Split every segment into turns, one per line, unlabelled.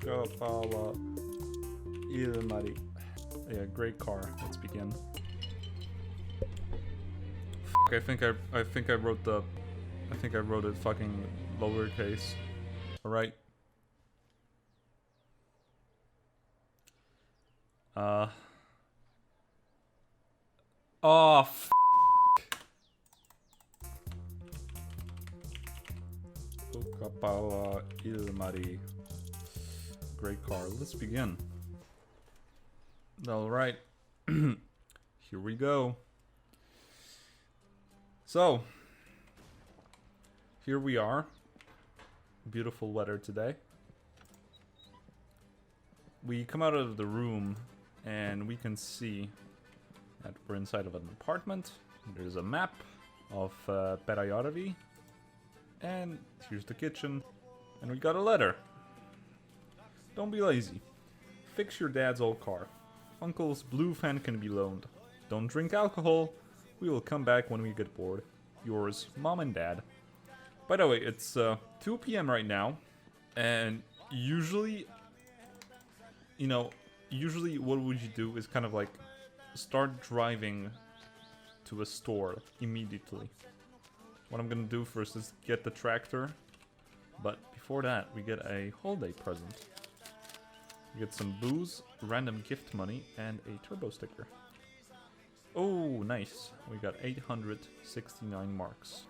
Kapala Ilmari. Yeah, great car. Let's begin. I think I wrote it fucking lowercase. Alright. Oh, f***. Kapala Ilmari. Great car. Let's begin. Alright. Here we go. So, here we are. Beautiful weather today. We come out of the room and we can see that we're inside of an apartment. There's a map of Perajarevi. And here's the kitchen. And we got a letter. Don't be lazy. Fix your dad's old car. Uncle's blue fan can be loaned. Don't drink alcohol. We will come back when we get bored. Yours, Mom and Dad. By the way, it's 2 PM right now. And usually, you know, what would you do is kind of like start driving to a store immediately. What I'm gonna do first is get the tractor. But before that, we get a holiday present. We get some booze, random gift money, and a turbo sticker. Oh, nice. We got 869 marks.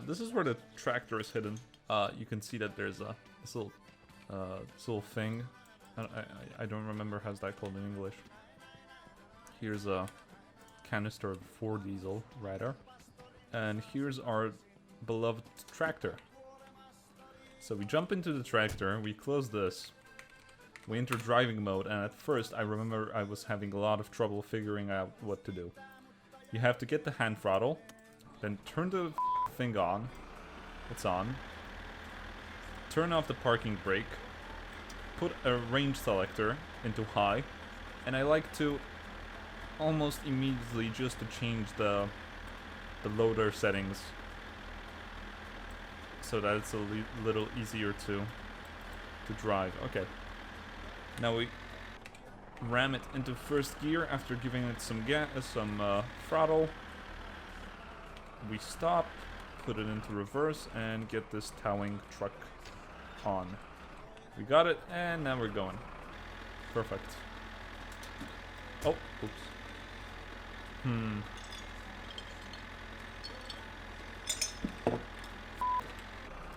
This is where the tractor is hidden. You can see that there's this little thing. I don't remember how's that called in English. Here's a canister of 4 diesel, rather. And here's our beloved tractor. So we jump into the tractor, we close this, we enter driving mode, and at first I remember I was having a lot of trouble figuring out what to do. You have to get the hand throttle, then turn the thing on, it's on, turn off the parking brake, put a range selector into high, and I like to almost immediately just to change the loader settings so that it's a little easier to drive. Okay. Now we ram it into first gear after giving it some throttle. We stop, put it into reverse, and get this towing truck on. We got it, and now we're going. Perfect. Oh, oops.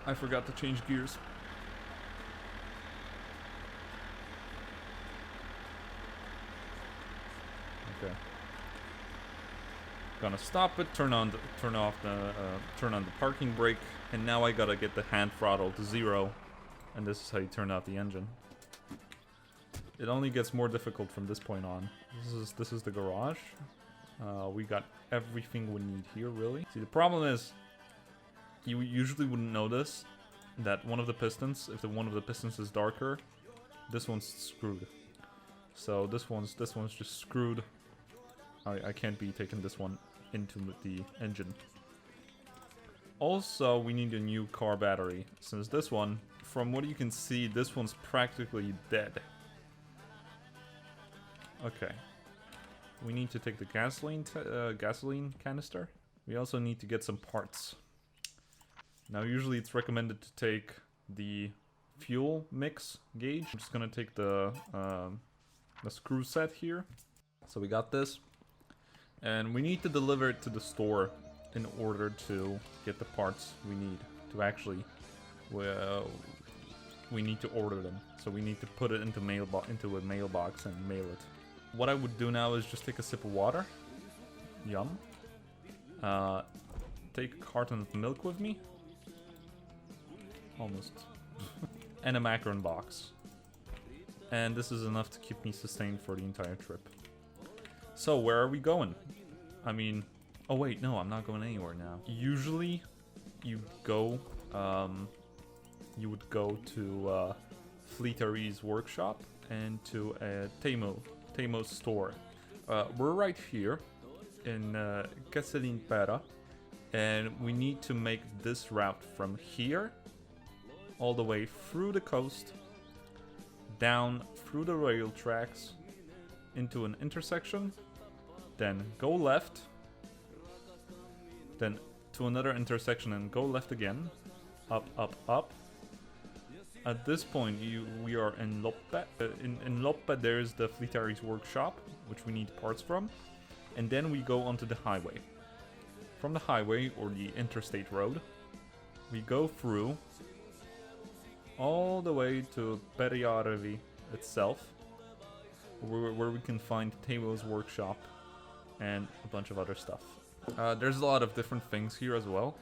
I forgot to change gears. Okay. Gonna stop it, turn on the parking brake, and now I gotta get the hand throttle to 0, and this is how you turn out the engine. It only gets more difficult from this point on. This is the garage. We got everything we need here, really. See, the problem is, you usually wouldn't notice that one of the pistons, if one of the pistons is darker, this one's screwed. So this one's just screwed. I can't be taking this one into the engine. Also, we need a new car battery, since this one, from what you can see, this one's practically dead. Okay. We need to take the gasoline canister. We also need to get some parts. Now, usually it's recommended to take the fuel mix gauge. I'm just gonna take the screw set here. So we got this. And we need to deliver it to the store in order to get the parts we need to actually... Well, we need to order them. So we need to put it into a mailbox and mail it. What I would do now is just take a sip of water. Yum. Take a carton of milk with me. Almost. And a macaron box. And this is enough to keep me sustained for the entire trip. So, where are we going? I mean... Oh wait, no, I'm not going anywhere now. Usually, you go... you would go to Fleetary's workshop and to Teimo's store. We're right here in Kesselin Pera. And we need to make this route from here all the way through the coast, down through the rail tracks, into an intersection, then go left, then to another intersection and go left again, up, up, up. At this point, we are in Loppe. In Loppe, there's the Fleetaries workshop, which we need parts from, and then we go onto the highway. From the highway, or the interstate road, we go through all the way to Perjärvi itself, where we can find Teemo's workshop and a bunch of other stuff. There's a lot of different things here as well,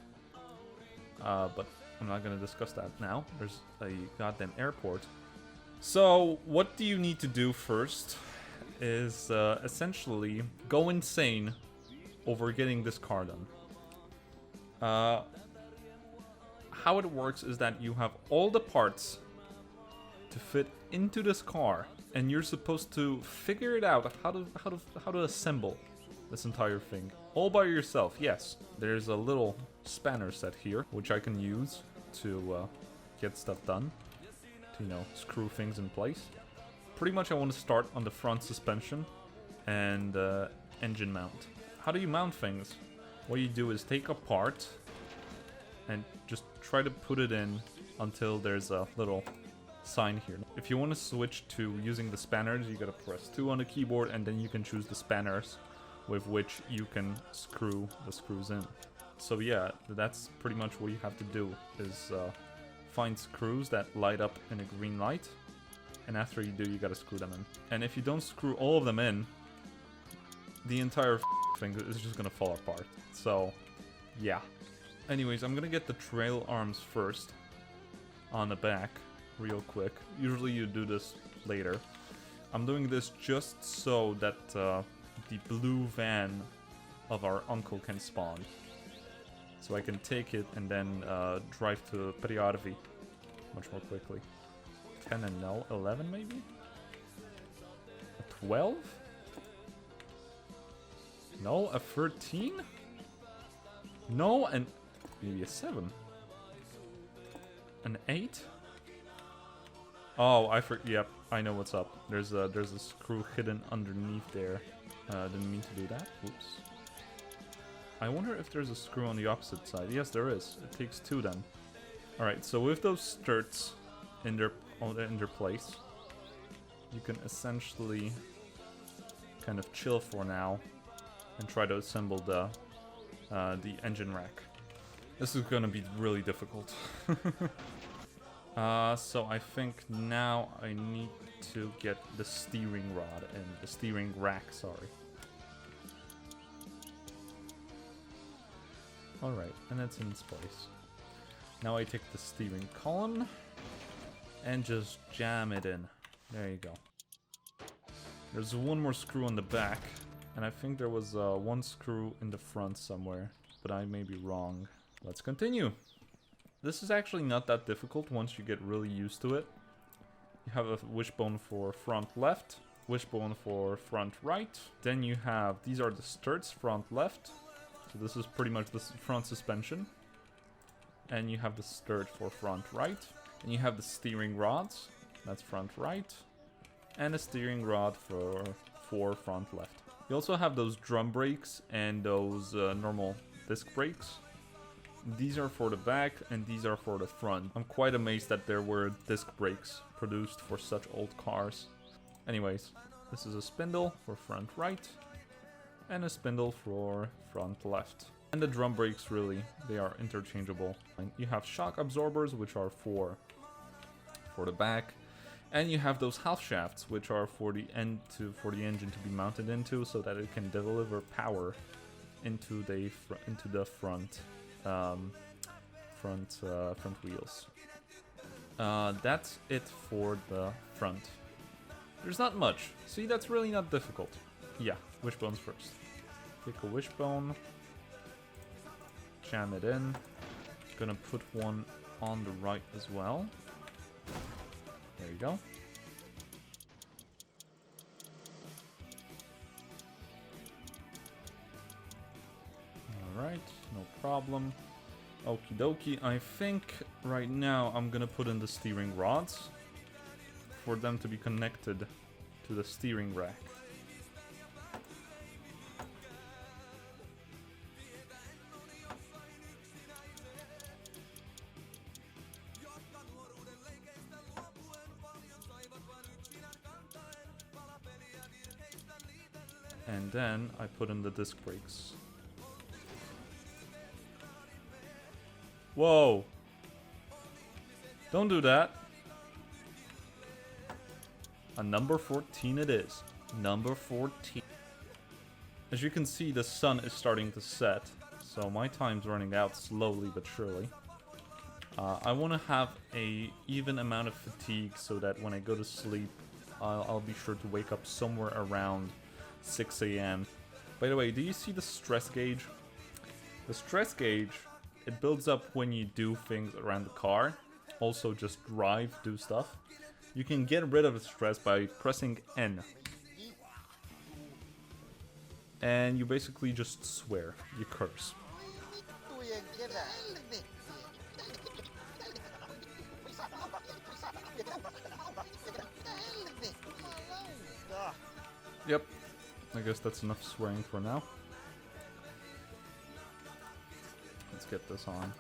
but I'm not gonna discuss that now. There's a goddamn airport. So what do you need to do first is essentially go insane over getting this car done. How it works is that you have all the parts to fit into this car, and you're supposed to figure it out how to assemble this entire thing all by yourself. Yes, there's a little spanner set here which I can use to get stuff done, to, you know, screw things in place. Pretty much I want to start on the front suspension and engine mount. How do you mount things? What you do is take a part and just try to put it in until there's a little sign here. If you want to switch to using the spanners, you gotta press 2 on the keyboard, and then you can choose the spanners with which you can screw the screws in. So yeah, that's pretty much what you have to do, is find screws that light up in a green light, and after you do, you gotta screw them in. And if you don't screw all of them in, the entire thing is just gonna fall apart. So yeah. Anyways, I'm gonna get the trail arms first on the back real quick. Usually you do this later. I'm doing this just so that the blue van of our uncle can spawn. So I can take it and then drive to Perjärvi much more quickly. 10 and no, 11 maybe? A 12? No, a 13? No, and maybe a 7. An 8? Oh, yep, I know what's up. There's a screw hidden underneath there. Didn't mean to do that. Oops. I wonder if there's a screw on the opposite side. Yes, there is. It takes 2 then. Alright, so with those studs in their place, you can essentially kind of chill for now and try to assemble the engine rack. This is gonna be really difficult. So I think now I need to get the steering rod and the steering rack, sorry. Alright, and it's in its place. Now I take the steering column and just jam it in. There you go. There's one more screw on the back, and I think there was one screw in the front somewhere, but I may be wrong. Let's continue. This is actually not that difficult once you get really used to it. You have a wishbone for front left, wishbone for front right. Then you have, these are the studs, front left. So this is pretty much the front suspension. And you have the stud for front right. And you have the steering rods, that's front right. And a steering rod for front left. You also have those drum brakes and those normal disc brakes. These are for the back and these are for the front. I'm quite amazed that there were disc brakes produced for such old cars. Anyways, this is a spindle for front right and a spindle for front left. And the drum brakes, really, they are interchangeable. And you have shock absorbers, which are for the back, and you have those half shafts, which are for the engine to be mounted into, so that it can deliver power into the front wheels. That's it for the front. There's not much. See, that's really not difficult. Yeah, wishbones first. Take a wishbone, jam it in. Gonna put one on the right as well. There you go. Alright, no problem. Okie dokie. I think right now I'm gonna put in the steering rods for them to be connected to the steering rack. And then I put in the disc brakes. Whoa! Don't do that. A number 14 it is. Number 14. As you can see, the sun is starting to set, so my time's running out slowly but surely. I want to have a even amount of fatigue so that when I go to sleep, I'll be sure to wake up somewhere around 6 AM. By the way, do you see the stress gauge? The stress gauge, it builds up when you do things around the car. Also just drive, do stuff. You can get rid of the stress by pressing N. And you basically just swear. You curse. Yep. I guess that's enough swearing for now. Let's get this on.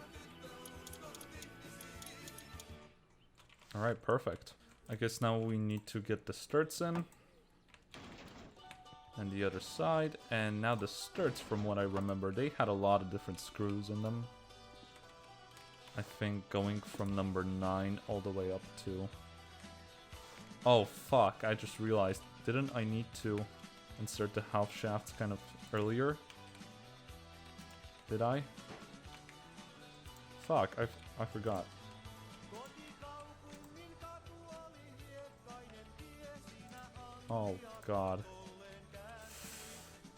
Alright, perfect. I guess now we need to get the studs in. And the other side. And now the studs, from what I remember, they had a lot of different screws in them. I think going from number 9 all the way up to... Oh, fuck. I just realized. Didn't I need to insert the half shafts kind of earlier? Did I? Fuck, I forgot. Oh, God.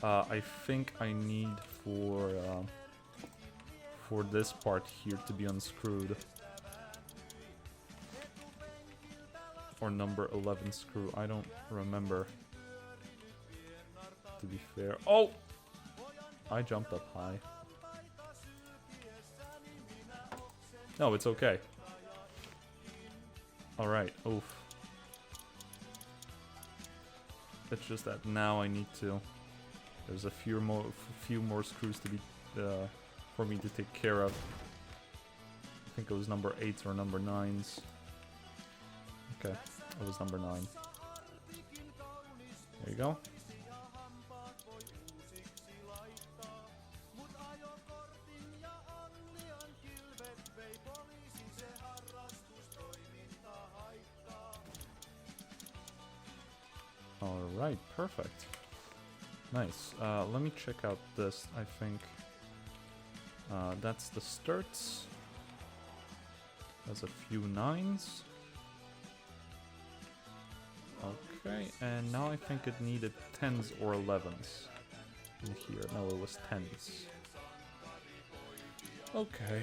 I think I need for this part here to be unscrewed. Or number 11 screw, I don't remember. To be fair. Oh! I jumped up high. No, it's okay. Alright, oof. It's just that now I need to... There's a few more screws to be... for me to take care of. I think it was number 8s or number 9s. Okay, it was number 9. There you go. Alright, perfect. Nice. Let me check out this. I think that's the studs. There's a few 9s. Okay, and now I think it needed 10s or 11s in here. No, it was 10s. Okay.